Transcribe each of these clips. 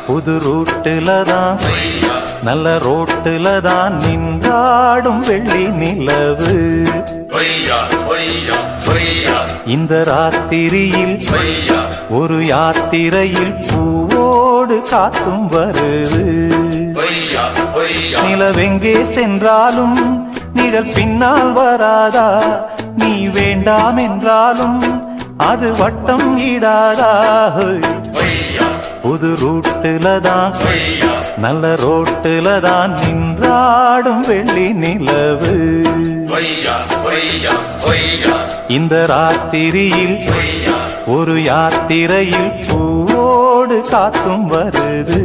புது ரூட்டுலதான் நல்ல ரோட்டுலதான் நின்றாடும் வெள்ளி நிலவு. இந்த ராத்திரியில் ஒரு யாத்திரையில் பூவோடு காத்தும் வருது. நிலவெங்கே சென்றாலும் நிழல் பின்னால் வராதா? நீ வேண்டாம் என்றாலும் அது வட்டம் இடாதா? புது ரூட்டுலதான் நல்ல ரோட்டுலதான் நின்றாடும் வெள்ளி நிலவு. இந்த ராத்திரியில் ஒரு யாத்திரையில் பூவோடு காத்தும் வருது.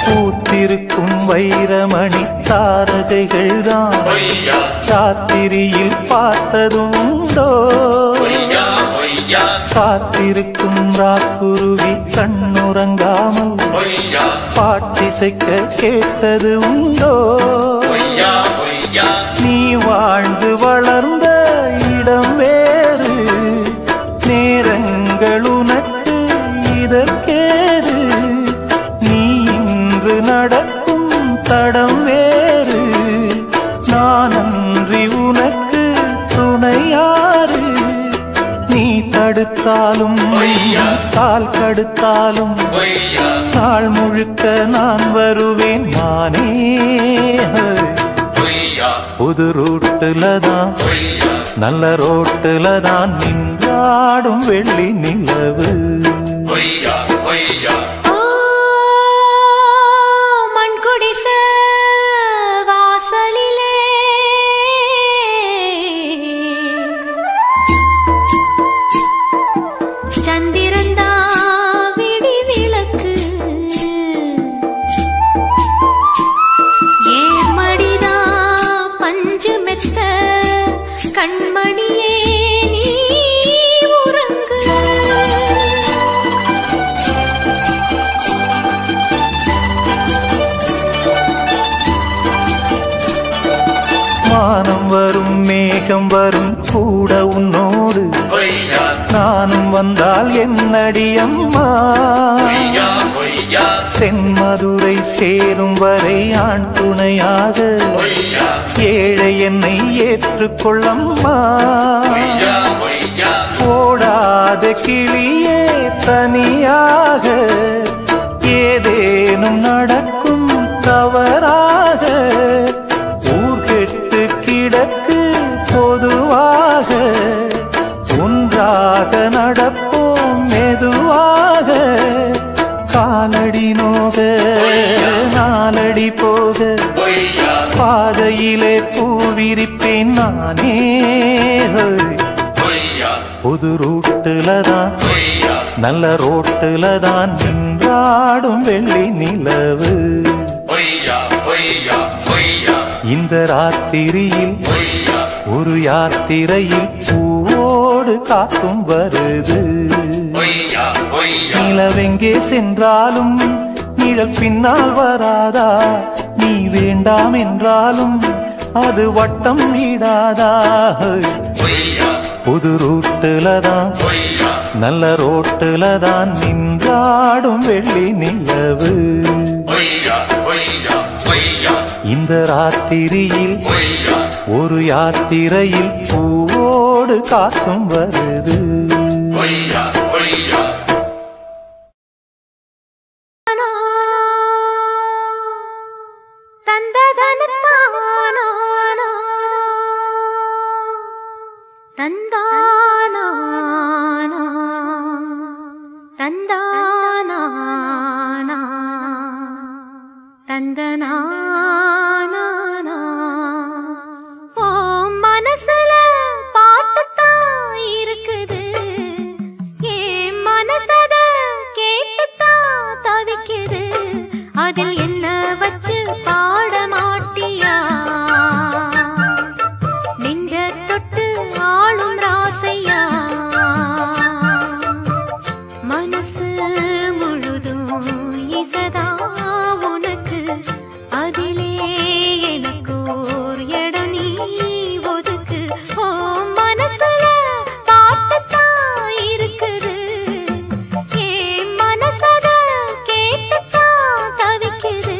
பூத்திருக்கும் வைரமணி தாரகைகள் தான் ராத்திரியில் பார்த்ததுண்டோ? காத்திருக்கும் ராக்குருவி கண்ணுறங்காமல் பாட்டிசைக்க கேட்டது உண்டோ? நீ வாழ்ந்து வளர்ந்த இடம் வேறு, நேரங்கள் உனக்கு இதற்கேது. நீ இன்று நடக்கும் தடம் வேறு, நான் அன்றி உனக்கு துணையாறு. நீ தடுத்தாலும் கால் கடுத்தாலும் நாள் முழுக்க நான் வருவேன் நானே. புது ரூட்டுலதான் நல்ல ரோட்டுலதான் நின்றாடும் வெள்ளி நிலவு. கண்மணியே நீ உறங்கு. வானம் வரும் மேகம் வரும் கூட உன்னோடு, நானும் வந்தால் என்னடி அம்மா? தென்மதுரை சேரும் வரை ஆண் துணையாக ஏழை என்னை ஏற்றுக்கொள்ளம்மா. ஓடாத கிளியே தனியாக ஏதேனும் நடக்கும் தவறாக. ஊர் கெட்டு கிடக்கு பொதுவாக, ஒன்றாக நடப்போம் மெதுவாக. காலடி நோக நாலடி போக பாதையிலே பூவிரிப்பேன் நானே. புது ரூட்டுலதான் நல்ல ரோட்டுலதான் நின்றாடும் வெள்ளி நிலவு. இந்த ராத்திரியில் ஒரு யாத்திரையில் பூவோடு காத்தும் வருது. நிலவெங்கே சென்றாலும் நிழல் பின்னால் வராதா? நீ வேண்டாம் என்றாலும் அது வட்டம் இடாதா? புது ரூட்டுலதான் நல்ல ரோட்டுலதான் நின்றாடும் வெள்ளி நிலவு. இந்த ராத்திரியில் ஒரு யாத்திரையில் பூவோடு காத்தும் வருது. தந்ததனத்தானா தந்தானா தந்தானா தந்தனா ஓ மனசுல பாட்டுத்தான் இருக்குது ஏன் மனசத கேட்டுத்தான் தவிக்குது அதில் என்ன வச்சு பாட மாட்டியா நெஞ்ச தொட்டு ஆளும் ராசையா மனசு முழுதும் இசதா உனக்கு அதிலே எனக்கு ஓர் இடம் நீ ஒதுக்கு ஓ மனசுல பாட்டுத்தான் இருக்குது ஏன் மனசத கேட்டுத்தான் தவிக்குது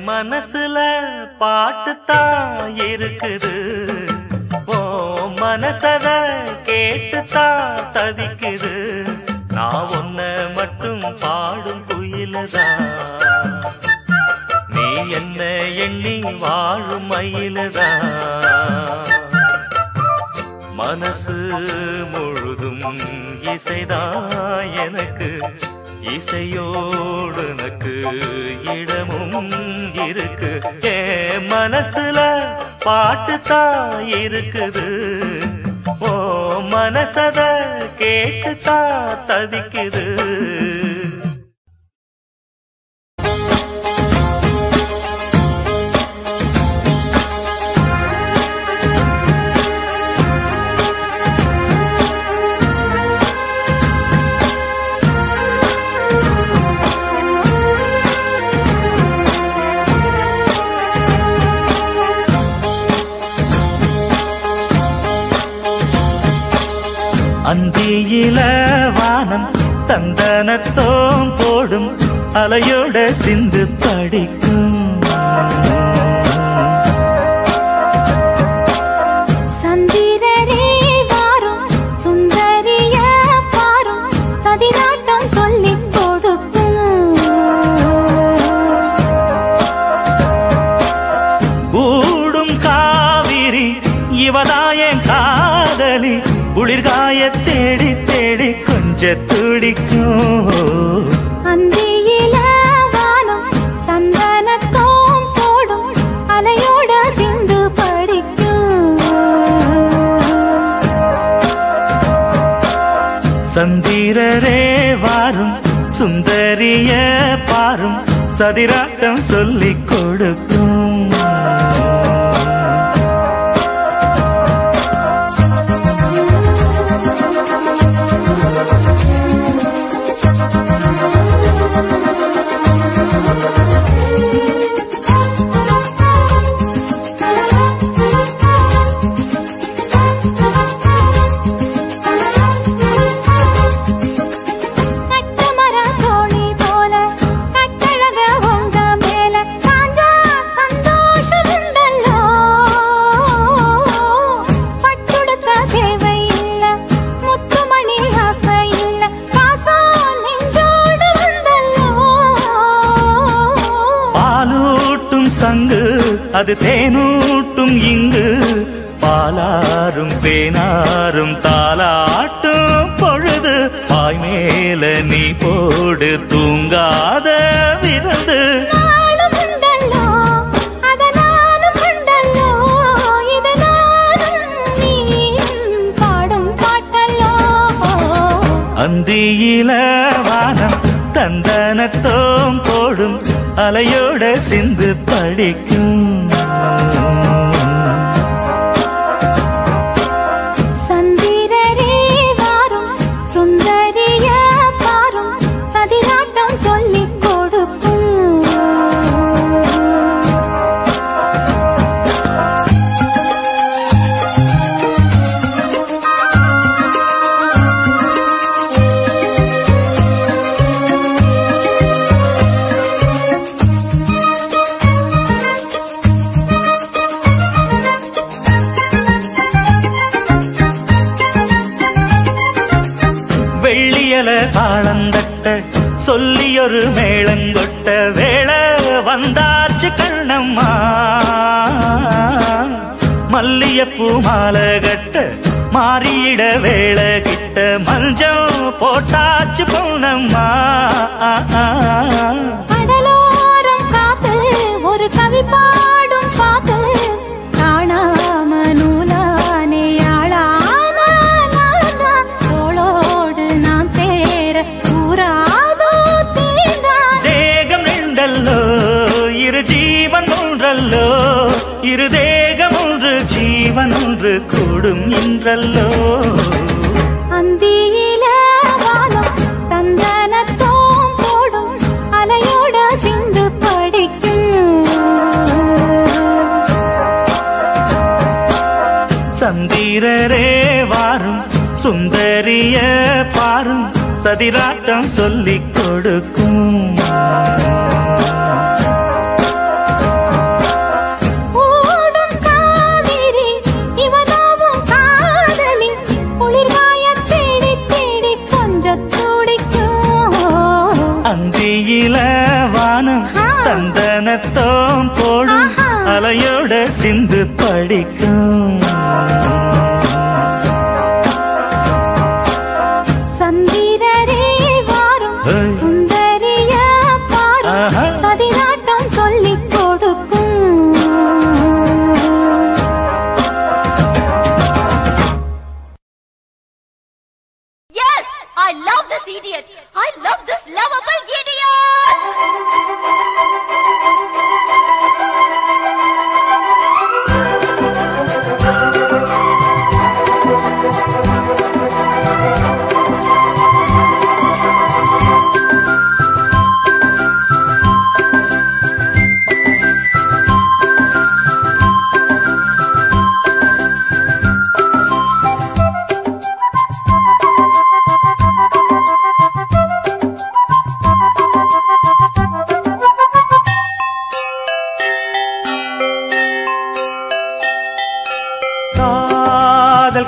மனசுல பாட்டுத்தான் இருக்குது ஓ மனசத கேட்டுத்தான் தவிக்குது நான் ஒன்ன மட்டும் பாடும் குயிலதான் நீ என்ன எண்ணி வாழும் மயிலதான் மனசு முழுதும் இசைதான் எனக்கு இசையோடு எனக்கு இடமும் இருக்கு என் மனசுல பாட்டுத்தான் இருக்குது ஓ மனசத கேட்டுத்தான் தவிக்குது அந்தியில வானம் தந்தனத்தோம் போடும் அலையோட சிந்து படிக்கும் சந்திரரே வாரும் சுந்தரிய பாரும் பதினாட்டம் சொல்லிக் குளிர்காய தேடி தேடி கொஞ்ச துடிக்கும். அந்தியில வானம் தந்தனத்தோம் போடும் அலையோட சிந்து படிக்கும். சந்திரரே வாரும் சுந்தரிய பாரும் சதிராட்டம் சொல்லிக் கொடுக்கும். அது தேனூட்டும் இங்கு பாலாரும் தேனாரும் தாலாட்டும் பொழுது பாய் மேல நீ போடு தூங்காத விருந்து. அந்தியில வானம் தந்தனத்தோம் போடும் அலையோட சிந்து படிக்கும். சந்திரரே வாரும் சுந்தரிய பாரும் சதிராட்டம் சொல்லிக் கொடுக்கும். தாளந்தட்ட சொல்லியொரு மேளங்கொட்ட வேளை வந்தாச்சு கண்ணம்மா. மல்லியப்பூ மாலை கட்ட மாறியிட வேளை கிட்ட மஞ்சம் போட்டாச்சு பொண்ணம்மா. கடலோரம் காத்து ஒரு கவி பாடும் பாத்து காணாம நூலானே தோளோடு நான் சேர கூறாதோ தீண்டா. தேகம் ரெண்டல்லோ இரு ஜீவன் ஒன்றல்லோ, இரு தேகம் ஒன்று ஜீவன் ஒன்று கூடும் என்றல்லோ. அந்தியில வானம் தந்தனத்தோம் போடும் அலையோட சிந்து படிக்கும். சந்திரரே வாரும் சுந்தரிய பாரும் சதிராட்டம் சொல்லிக் கொடுக்கும். ஓடும் காவிரி இவனாவும் காதலி குளிர்காய தேடி தேடி கொஞ்சம் துடிக்கும். அந்தியில வானம் தந்தனத்தோம் போடும் அலையோட சிந்து படிக்கும். சந்திரரே வாரும் சுந்தரிய பாரும் சதிராட்டம் சொல்லிக் கொடுக்கும். Yes, I love this idiot. I love this lovable idiot.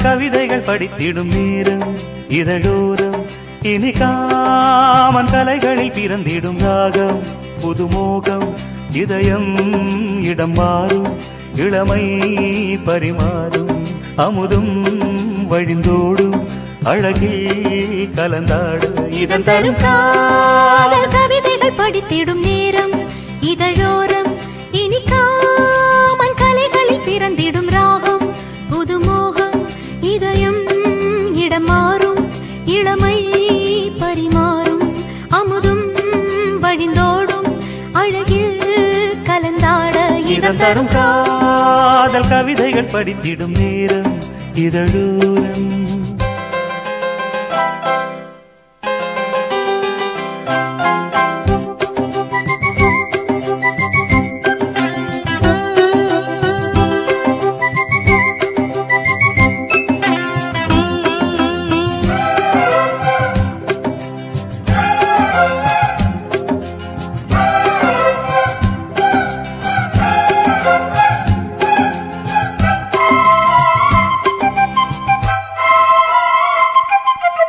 கவிதைகள் படித்திடும் நேரம் இதழோரம் இனி காமன் கலைகளில் பிறந்திடும் ராகம் புதுமோகம் இதயம் இடம் மாறும் இளமை பரிமாறும் அமுதும் வழிந்தோடும் அழகில் கலந்தாடு இதன் தரும் காதல் கவிதைகள் படித்திடும் நேரம் இதழோரம் இனிக்காமன் கலைகளில் பிறந்திடும் ராகம் புதுமோகம் இதயம் இடம் மாறும் இளமை பரிமாறும் அமுதும் வழிந்தோடும் அழகில் கலந்தாட இதன் தரும் காதல் கவிதைகள் படித்திடும் நேரம் இதழோரம்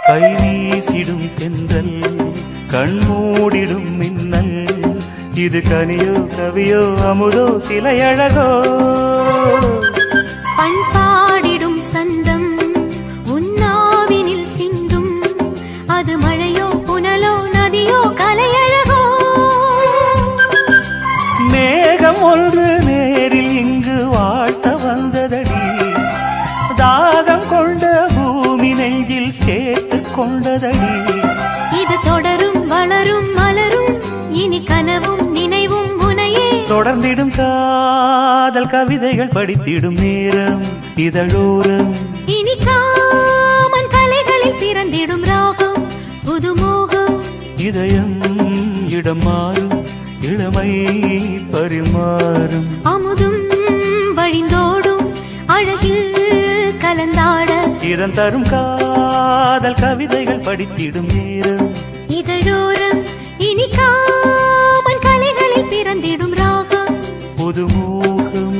கை வீசிடும் தென்றல் கண்மூடிடும் மின்னல் இது கனியோ கவியோ அமுதோ சிலையழகோ பண்பாடிடும் சந்தம் உன்னாவினில் சிந்தும் அது மழையோ புனலோ நதியோ கலையழகோ மேகம் ஒன்று நேரில் இங்கு வாழ்த்த வந்ததடி தாகம் கொண்ட பூமி நெஞ்சில் சேர்த்து கொண்டதடி இது தொடரும் வளரும் மலரும் இனி கனவும் நினைவும் உனையே தொடர்ந்திடும் காதல் கவிதைகள் படித்திடும் நேரம் இதழோரம் இனி காமன் கலைகளில் பிறந்திடும் ராகம் புதுமோகம் இதயம் இடம் மாறும் இளமை பரிமாறும் அமுதும் வழிந்தோடும் அழகில் கலந்தாட இதன் தரும் காதல் கவிதைகள் படித்திடும் நேரம் இதழோரம் இனி காமன் கலைகளில் பிறந்திடும் ராகம் புதுமோகம்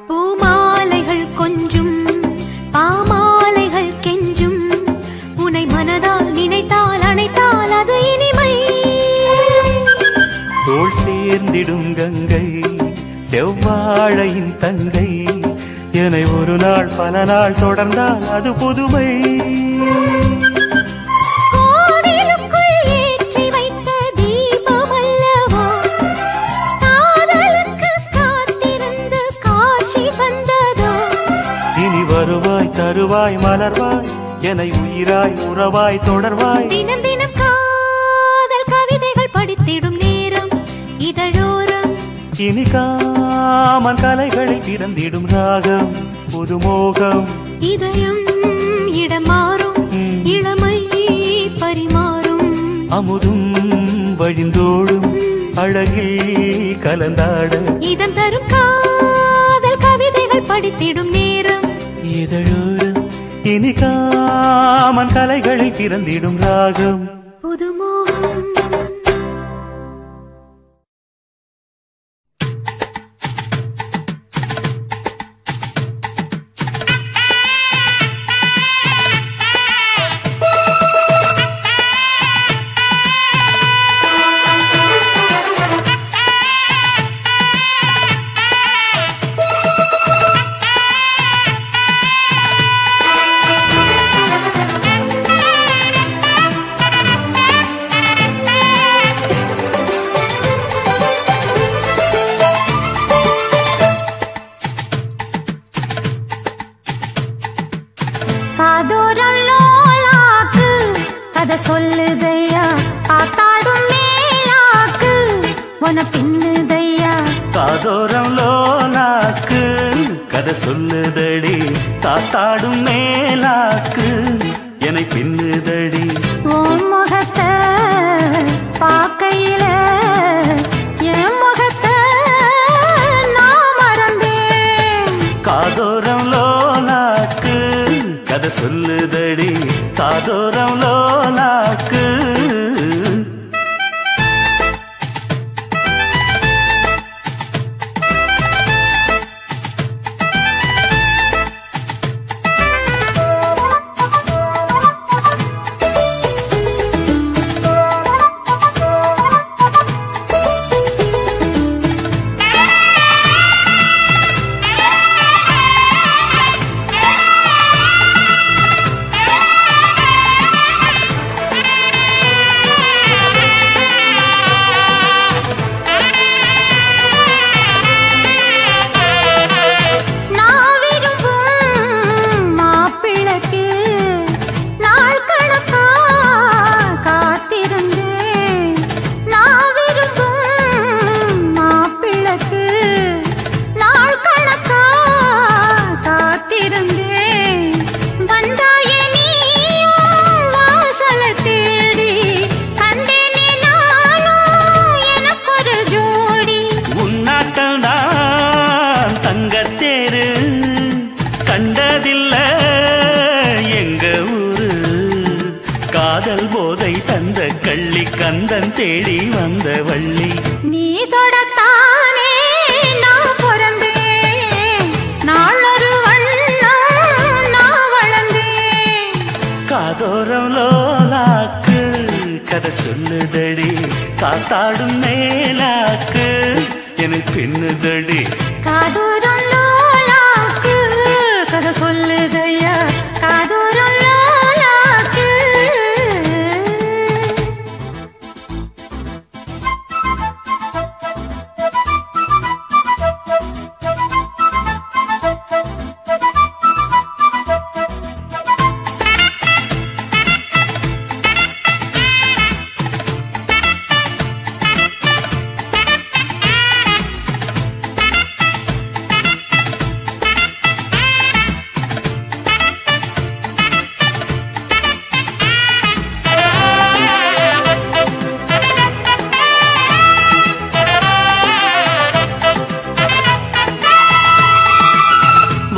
பூமாலைகள் கொஞ்சும் பாமாலைகள் கெஞ்சும் உனை மனதால் நினைத்தால் அணைத்தால் அது இனிமை தோள் சேர்ந்திடும் கங்கை செவ்வாழையின் தங்கை என்னை ஒரு நாள் பல நாள் தொடர்ந்தால் அது புதுமை கோவிலுக்குள் ஏற்றி வைத்த தீபம் அல்லவா காதலுக்கு காத்திருந்து காட்சி தந்ததோ இனி வருவாய் தருவாய் மலர்வாய் என்னை உயிராய் உறவாய் தொடர்வாய் தினம் தினம் காதல் கவிதைகள் படித்திடும் நேரம் இதழோரம் இனி காமன் கலைகளில் பிறந்திடும் ராகம் புதுமோகம் இதயம் இடம் மாறும் இளமை பரிமாறும் அமுதும் வழிந்தோடும் அழகில் கலந்தாட இதம் தரும் காதல் கவிதைகள் படித்திடும் நேரம் இதழோரம் இனி காமன் கலைகளில் பிறந்திடும் ராகம் புதுமோகம் காதோரல்லோலாக்கு கதை சொல்லுதையா ஆத்தாடும் மேலாக்கு உன பின்னுதையா காதோரம் லோலாக்கு கதை சொல்லுதடி காத்தாடும் மேலாக்கு என்னை பின்னுதடி. உன் முகத்தை பார்க்கையில என் முகத்தை நான் மறந்தேன். காதோரம் லோலாக்கு கதை சொல்லுதடி, காதோரம் லோலாக்கு. கண்டதில்ல எங்க ஊரு காதல் போதை தந்த கள்ளி கந்தன் தேடி வந்த வள்ளி. நீ தொடத்தானே நான் பிறந்தேன், நாளொரு வண்ணம் நான் வளர்ந்தேன். காதோரம் லோலாக்கு கதை சொல்லுதடி, காத்தாடும் மேலாக்கு என பின்னுதடி. காதோரம் லோலாக்கு கதை சொல்லுதையா, காதோரம் லோலாக்கு.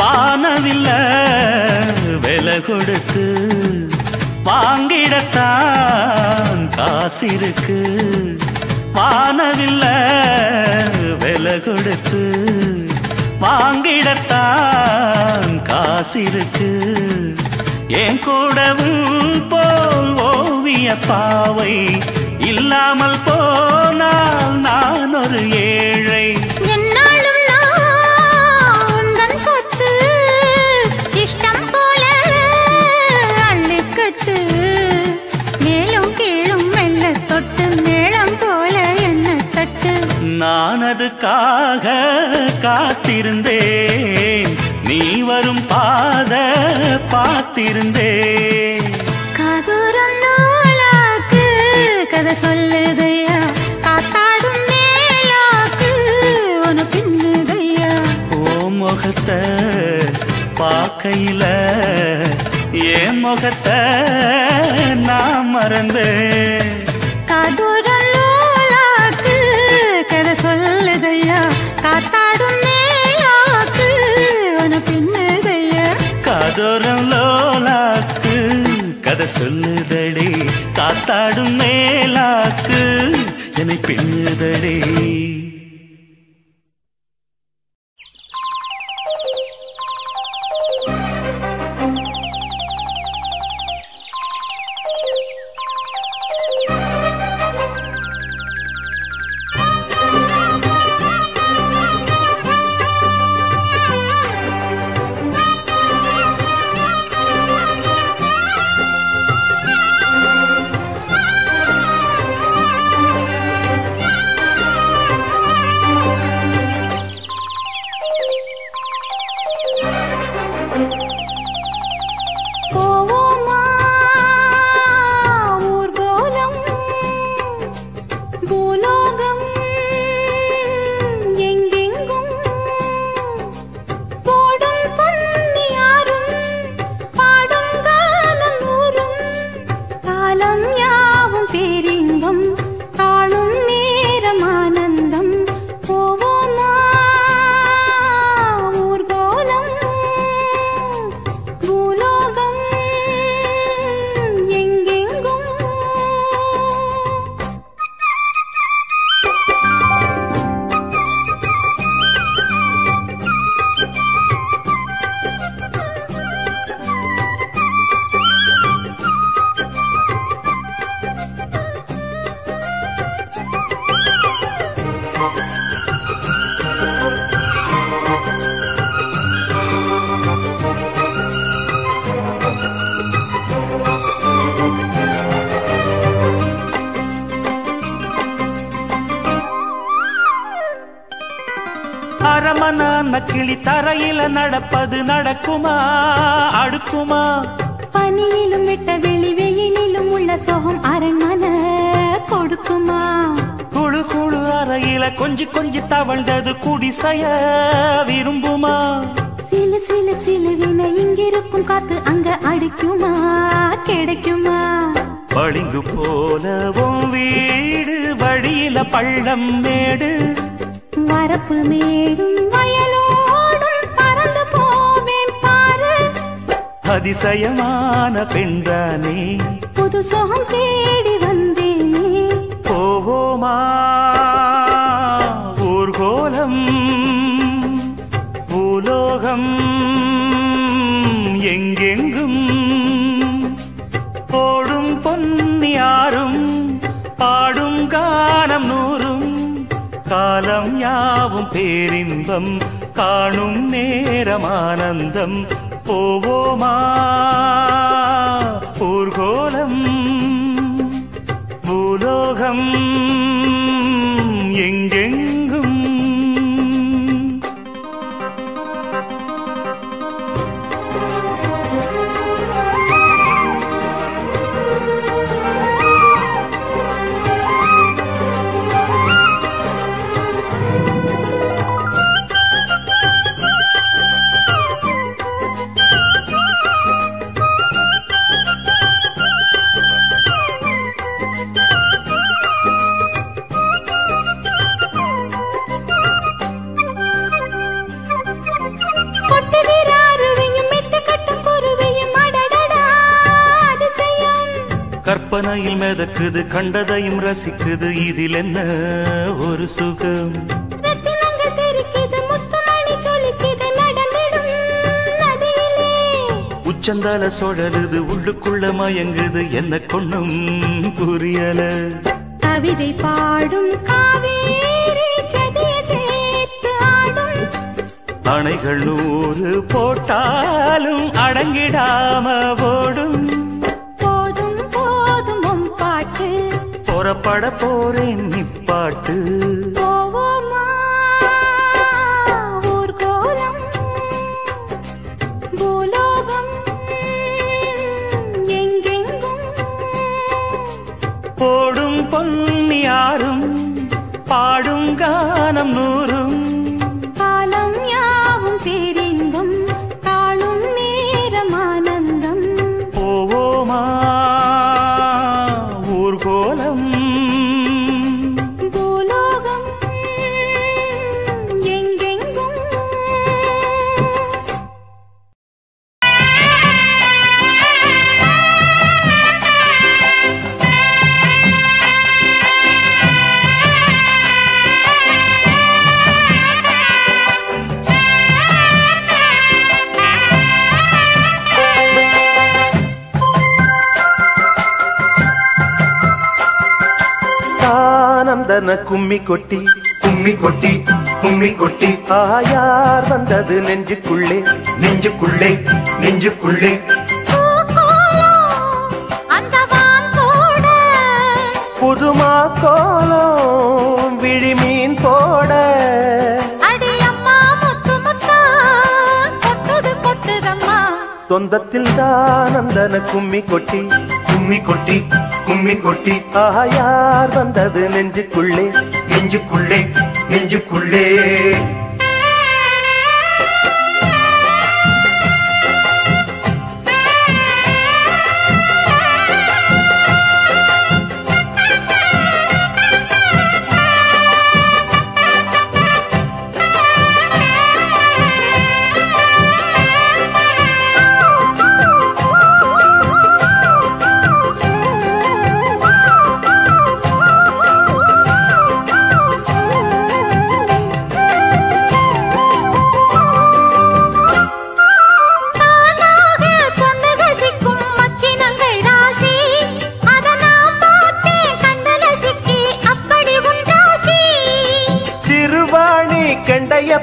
வானவில்ல விலை கொடுத்து வாங்கிடத்தான் காசிருக்கு. வானவில்ல விலை கொடுத்து வாங்கிடத்தான் காசிருக்கு. என் கூடவும் போல் ஓவிய பாவை இல்லாமல் போனால் நான் ஒரு ஏழை. என்னாலும் நான் உந்தன் சொத்து, இஷ்டம் போல அள்ளிக்கட்டு. மேலும் கீழும் மெல்ல தொட்டு மேளம் போல என்ன தட்டு. நான் அதுக்காக காத்திருந்தேன், நீ வரும் பாத பார்த்திருந்தேன். காதோரம் லோலாக்கு கதை சொல்லுதையா, காத்தாடும் மேலாக்கு உன பின்னுதையா. ஓ முகத்தை பார்க்கையில என் முகத்தை நான் மறந்தேன். காதோரம் லோலாக்கு கதை சொல்லுதையா, காத்தாடும் மேலாக்கு உன பின்னுதையா. காதோரம் லோலாக்கு கதை சொல்லுதடி, காத்தாடும் மேலாக்கு என்னை பின்னுதடி. வண்ண கிளி தரையில நடப்பது நடக்குமா அடுக்குமா? பனியிலும் விட்ட வெளி வெயிலிலும் உள்ள சோகம் அரண்மனை கொடுக்குமா? குழு குழு அறையில கொஞ்சி தவழ்ந்தது குடிசைய விரும்புமா? சிலு சிலு சிலுவின இங்கிருக்கும் காத்து அங்க அடிக்குமா கிடைக்குமா? பளிங்கு போலவும் வீடு வழியில பள்ளம் மேடு வரப்பு மேடும் வயலோடும் பறந்து போவேன் பாரு. அதிசயமான பெண்தானே புது சோகம் தேடி வந்தேனே. போவோமா ஊர்கோலம் பூலோகம் எங்கெங்கும் ஓடும் பொன்னியாரும் பாடும் கானம் நூறும் காலம் யாவும் பேரின்பம் காணும் நேரம் ஆனந்தம். போவோமா ஊர்கோலம் பூலோகம் எங்கெங்கும். கற்பனையில் மிதக்குது கண்டதையும் ரசிக்குது இதில் என்ன ஒரு சுகம். உச்சந்தால சுழலுது உள்ளுக்குள்ள மயங்குது என்ன கொண்ணும் புரியல. கவிதை பாடும் காவேரி சதிய சேர்த்து ஆடும். அணைகள் 100 போட்டாலும் அடங்கிடாம ஓடும். புறப்பட போறேன் நிப்பாட்டு. போவோமா ஊர்கோலம் பூலோகம் எங்கெங்கும் போடும் பொன்னியாரும் பாடும் கானம் நூறும் காலம் யாவும் பேரின்பம் காணும் நேரம் ஆனந்தம். போவோமா ஊர்கோலம் பூலோகம் எங்கெங்கும். ஆனந்தன கும்மி கொட்டி கும்மி கொட்டி கும்மி கொட்டி ஆயார் வந்தது நெஞ்சுக்குள்ளே நெஞ்சுக்குள்ளே நெஞ்சுக்குள்ளே. புதுமா கோலம் விழிமீன் போட சொந்தத்தில் தானந்தன கும்மி கொட்டி கும்மி கொட்டி கும்மி கொட்டி ஆயார் வந்தது நெஞ்சுக்குள்ளே நெஞ்சுக்குள்ளே நெஞ்சுக்குள்ளே.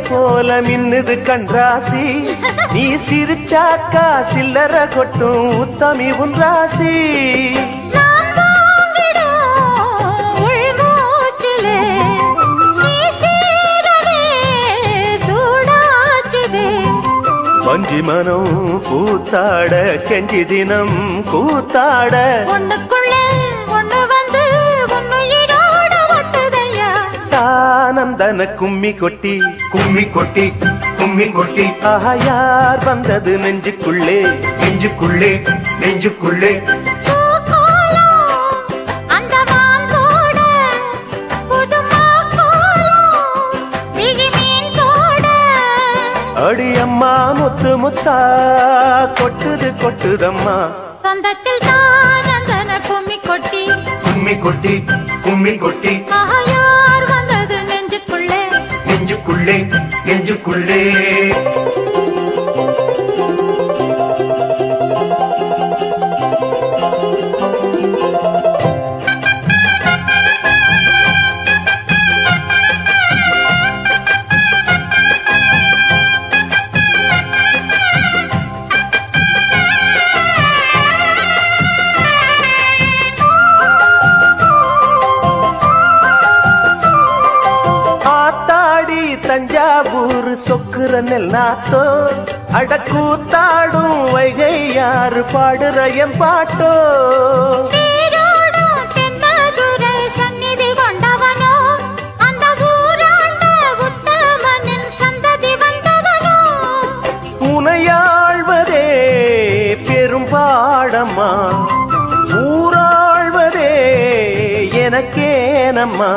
போல மின்னுது கண்ராசி நீ சிரிச்சாக்கா சில்லற கொட்டும் உத்தமி உன் ராசி. சூடா கொஞ்சி மனம் கூத்தாட கெஞ்சி தினம் கூத்தாட ஒண்ணுக்குள்ளே ஒண்ணு வந்து உன்னுயிரோட ஒட்டுதையா தானந்தன கும்மி கொட்டி கும்மி கொட்டி கும்மி கொட்டி ஆஹா யார் வந்தது நெஞ்சுக்குள்ளே நெஞ்சுக்குள்ளே நெஞ்சுக்குள்ளே அடியம்மா முத்து முத்தா கொட்டுது கொட்டுதம்மா சொந்தத்தில் தானந்தன கும்மி கொட்டி கும்மி கொட்டி கும்மி கொட்டி யார் வந்தது நெஞ்சுக்குள்ளே நெஞ்சுக்குள்ளே நெஞ்சுக்குள்ளே தஞ்சாவூர் சொக்குற நெல் நாத்தோ அடக்கூத்தாடும் வைகை யாரு பாடுற என் பாட்டோ தென்மதுரை சந்நிதி கொண்டவனோ அந்த ஊராண்ட உத்தமனின் சந்ததி வந்தவனோ உனையாழ்வதே பெரும்பாடம்மா ஊராழ்வதே எனக்கேனம்மா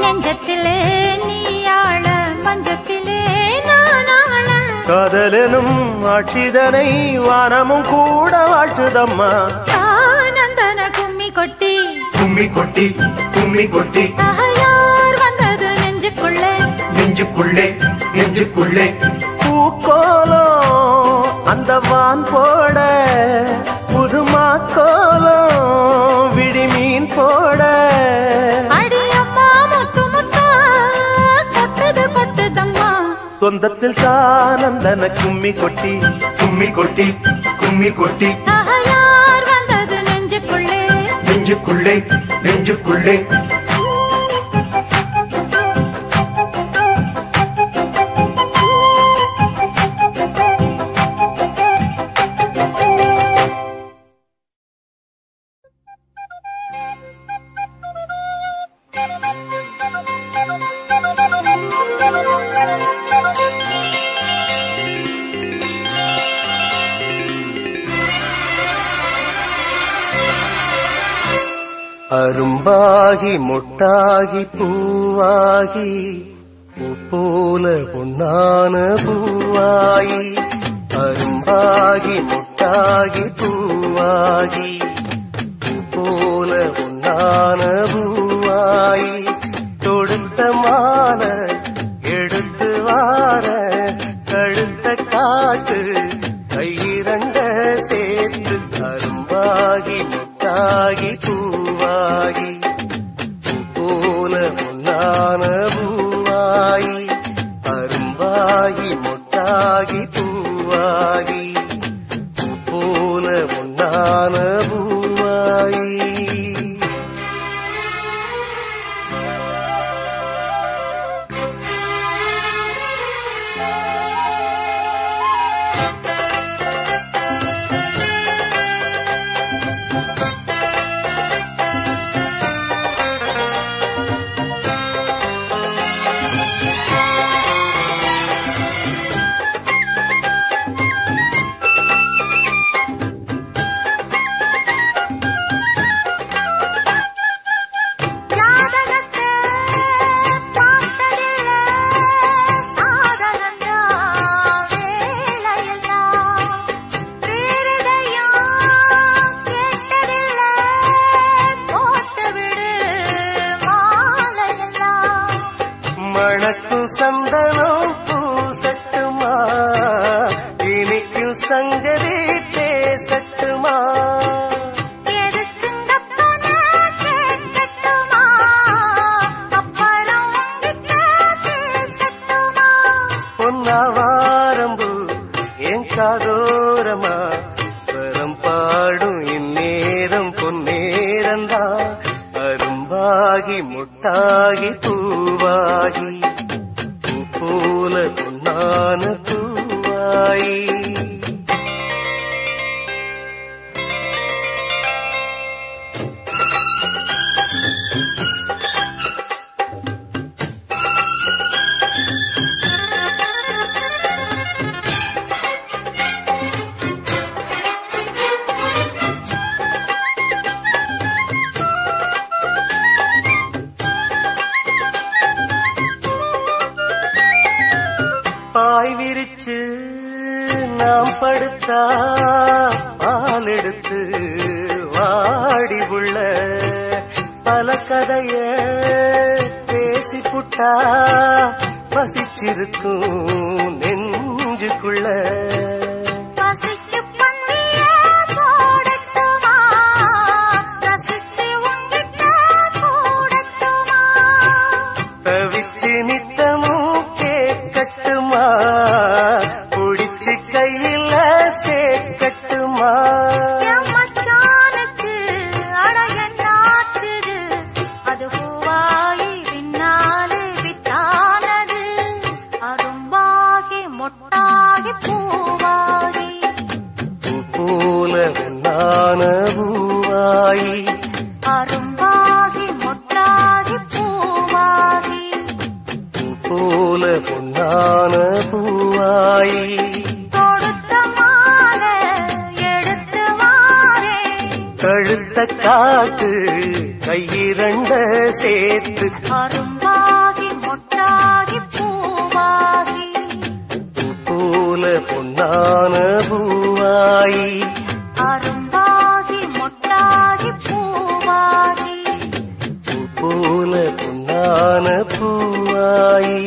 நெஞ்சத்திலே நீயாள மஞ்சத்திலே நானாள காதலனும் ஆட்சிதனை வானமும் கூட வாழ்த்துதம்மா ஆனந்தன கும்மி கொட்டி கும்மி கொட்டி கும்மி கொட்டி யார் வந்தது நெஞ்சுக்குள்ளே நெஞ்சுக்குள்ளே நெஞ்சுக்குள்ளே பூக்கோலம் அந்த வான் போட புதுமா கோலம் விடி மீன் போட சொந்தத்தில் தானந்தன கும்மி கொட்டி கும்மி கொட்டி கும்மி கொட்டி யார் வந்தது நெஞ்சுக்குள்ளே நெஞ்சுக்குள்ளே நெஞ்சுக்குள்ளே அரும்பாகி முட்டாகி பூவாகி போல பொன்னான பூவாயி அரும்பாகி முட்டாகி பூவாகி போல பொன்னான பூவாயி தொடுத்த மாலை எடுத்து வார கழுத்த காட்டு கையிரண்ட சேர்த்து அரும்பாகி முட்டாகி பூவாகி போல பொன்னான பூவாயி அரும்பாகி முட்டாகி பூவாகி போல பொன்னான பூவாயி சந்தனம் பூசட்டுமா இனிக்கும் சங்கதி பேசட்டுமா பொன்னாவாரம்பு என் காதோரமா ஸ்வரம் பாடும் இந்நேரம் பொன்னேரந்தா அரும்பாகி முட்டாகி பூவாகி போல பொன்னான பூவாயி புட்டா பால் எடுத்து வாடி உள்ள பல கதைய பேசி புட்டா பசிச்சிருக்கும் நெஞ்சுக்குள்ள தவிச்சு நித்தமும் கேட்கட்டுமா பிடிச்சு கையில சேர்க்கட்டுமா அது பூவாயி பின்னாலே வித்தானது அரும்பாகி மொட்டாகி பூவாகி பூ போல பொன்னான பூவாயி அரும்பாகி மொட்டாகி பூவாகி பூ போல பொன்னான பூவாயி கொடுத்த மாலை எடுத்து வாரே கழுத்த காட்டு கையிரண்ட சேர்த்து அரும்பாகி மொட்டாகி பூவாகி பூ போல பொன்னான பூவாயி அரும்பாகி மொட்டாகி பூவாகி பூ போல பொன்னான பூவாயி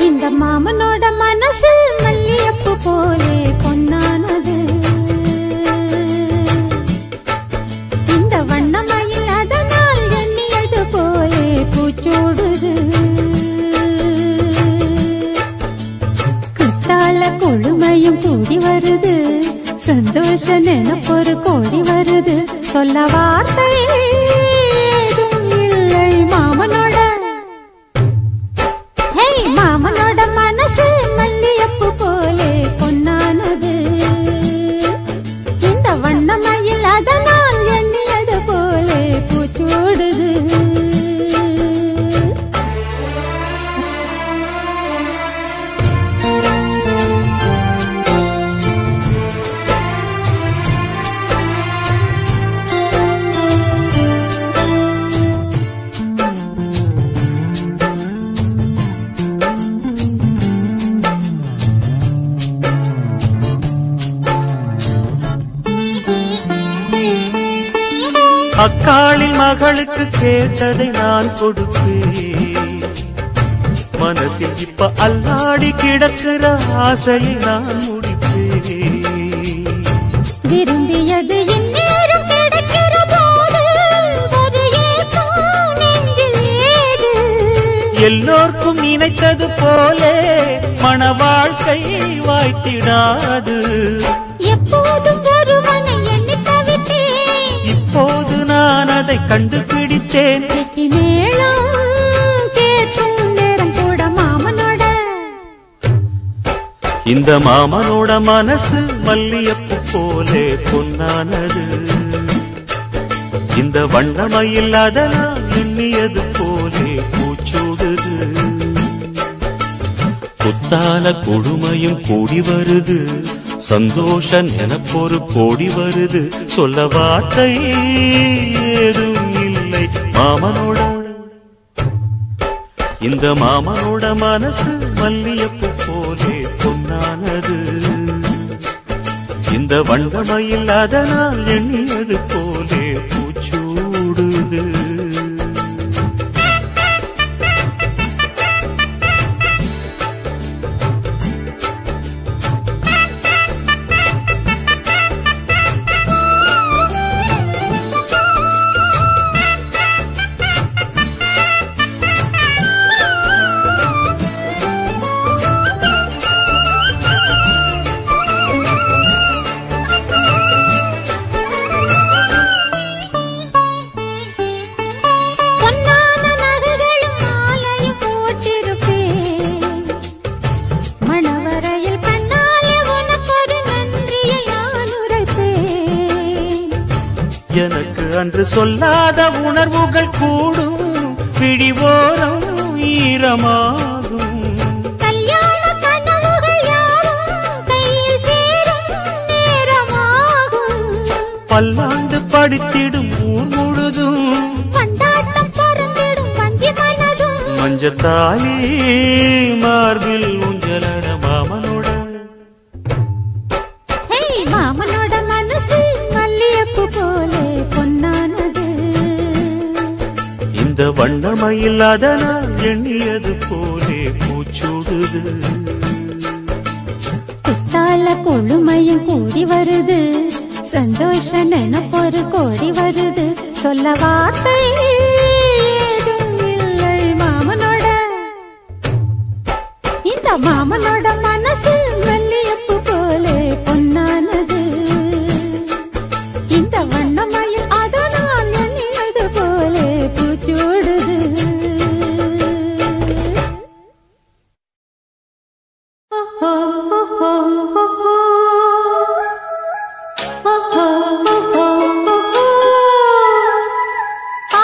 இந்த மாமனோட மனசு மல்லியப்பு போலே பொன்னானது இந்த வண்ணமயில் அதனால் எண்ணியது போலே பூச்சோடுது குத்தால கொழுமையும் கூடி வருது சந்தோஷ நினைப்பொரு கோடி வருது சொல்ல வார்த்தை ஏதும் இல்லை மாமனோட மாமனோட மனசு மல்லியப்பு போலே பொன்னானது இந்த வண்ணமயில் அதனால் எண்ணியது போலே பூச்சோடுது அக்காளின் மகளுக்கு கேட்டதை நான் கொடுப்பேன். மனசில் இப்ப அல்லாடி கிடக்கிற ஆசையை நான் முடிப்பேன். விரும்பியது இந்நேரம் கிடைக்கிற போது ஒரு ஏக்கம் நெஞ்சில் ஏது? எல்லோர்க்கும் நினைத்தது போலே மன வாழ்க்கை வாய்த்திடாது. எப்போதும் ஒருவனை எண்ணி தவித்தேன், இப்போது நான் அதை கண்டுபிடித்தேன். வெற்றி மேளம் கேட்கும் நேரம் கூட மாமனோட, இந்த மாமனோட மனசு மல்லியப்பு போலே பொன்னானது. இந்த வண்ணமயில் அதனால் எண்ணியது போலே பூச்சூடுது. குத்தால கொடுமையும் கூடி வருது, சந்தோஷ நினைப்பொரு கோடி வருது. சொல்ல வார்த்தை ஏதும் இல்லை மாமனோட. இந்த மாமனோட மனசு மல்லியப்பு போலே பொன்னானது. இந்த வண்ணமயில் அதனால் எண்ணியது போலே பூச்சூடுது. அன்று சொல்லாத உணர்வுகள் கூடும் பிடிவோரம் ஈரமாகும் கல்யாண கனவுகள் யாவும் கையில் சேரும் நேரமாகும் பல்லாண்டு படித்திடும் ஊர் முழுதும் கொண்டாட்டம் பறந்திடும் வஞ்சி மனதும் மஞ்சத்தாலி மார்பில் ஊஞ்சலட மாமனோட ஹே மாமனோட மனசு மல்லியப்பு போலே பொன்னானது இந்த வண்ணமயில் அதனால் எண்ணியது போலே பூச்சூடுது குத்தால கொழுமையும் கூடி வருது சந்தோஷ நினைப்பொரு கோடி வருது சொல்ல வார்த்தை ஏதும் இல்லை மாமனோட இந்த மாமனோட மனசு மல்லியப்பு போலே பொன்னானது இந்த வண்ணமயில் அதனால் எண்ணியது போலே பூச்சூடுது ஆ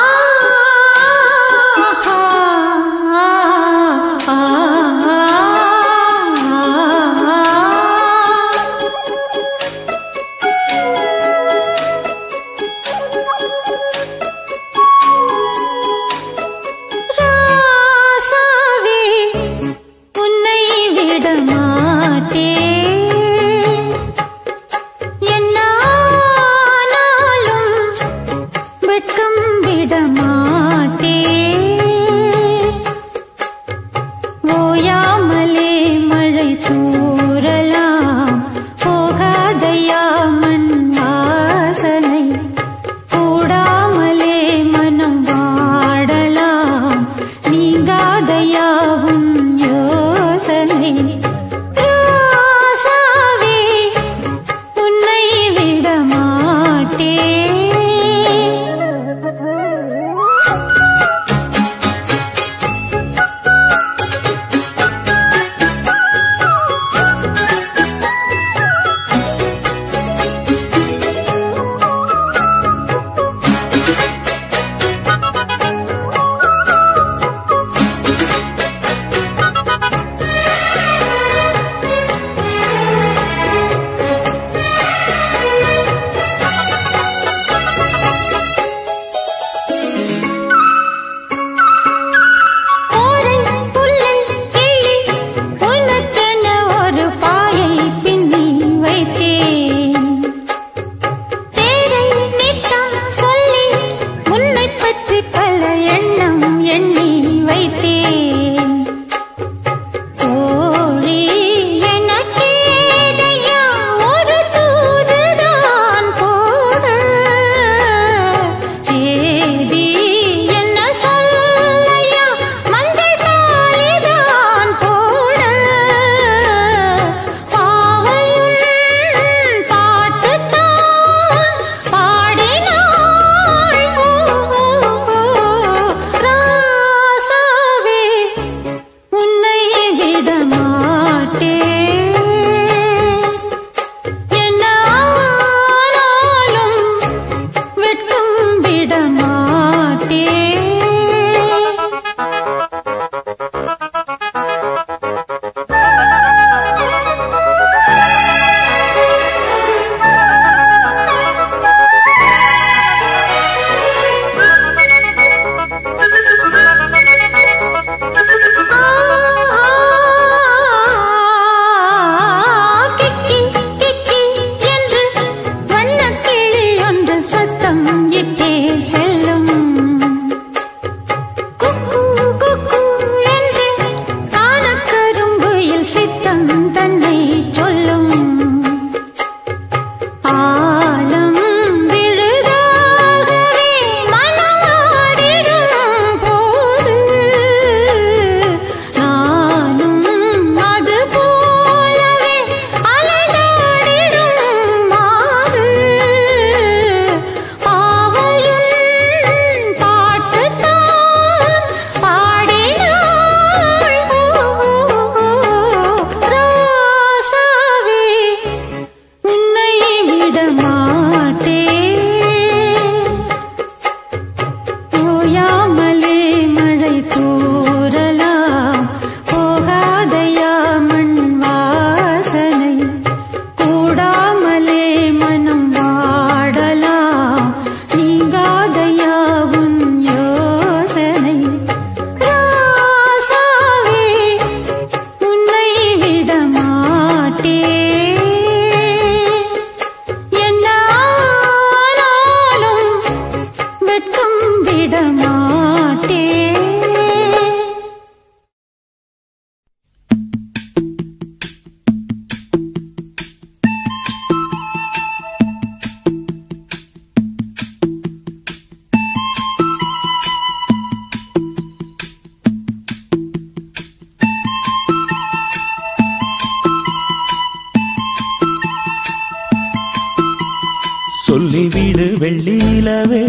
சொல்லிவிடு வெள்ளி நிலவே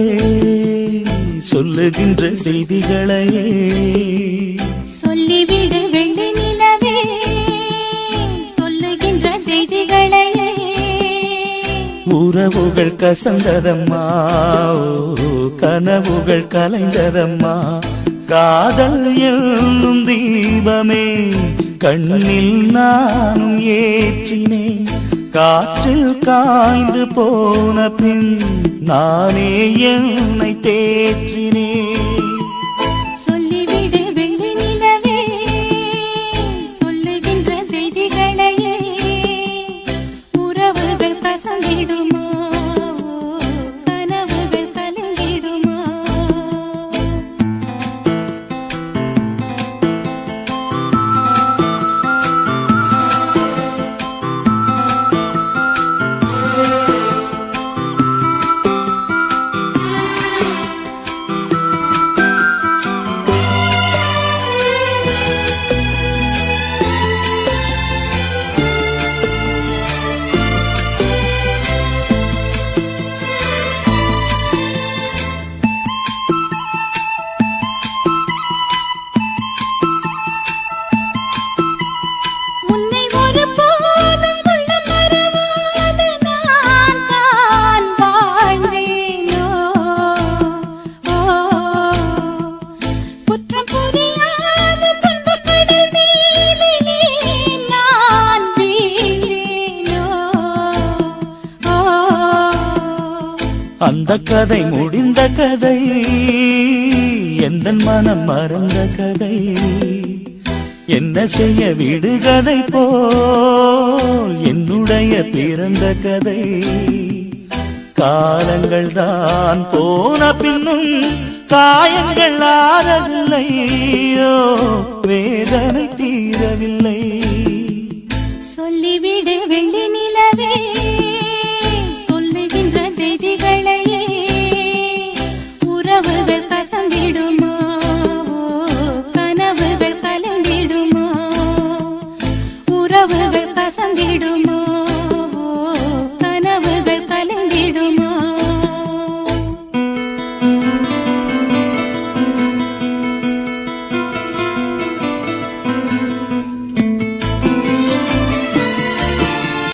சொல்லுகின்ற செய்திகளையே சொல்லிவிடு வெள்ளி நிலவே சொல்லுகின்ற செய்திகளையே உறவுகள் கசந்ததம்மா கனவுகள் கலைந்ததம்மா காதல் என்னும் தீபமே கண்ணில் நானும் ஏற்றினேன் காற்றில் காய்ந்து போன பின் நானே என்னை தேற்றினேன் சொல்லிவிடு வெள்ளி நிலவே சொல்லுகின்ற செய்திகளையே உறவுகள் கசந்திடுமா கனவுகள் கலங்கிடுமா அந்த கதை முடிந்த கதை எந்தன் மனம் மறந்த கதை என்ன செய்ய விடுகதை போல் என்னுடைய பிறந்த கதை காலங்கள் தான் போன பின்னும் காயங்கள் ஆறவில்லையோ வேதனை தீரவில்லை சொல்லிவிடு வெள்ளி நிலவே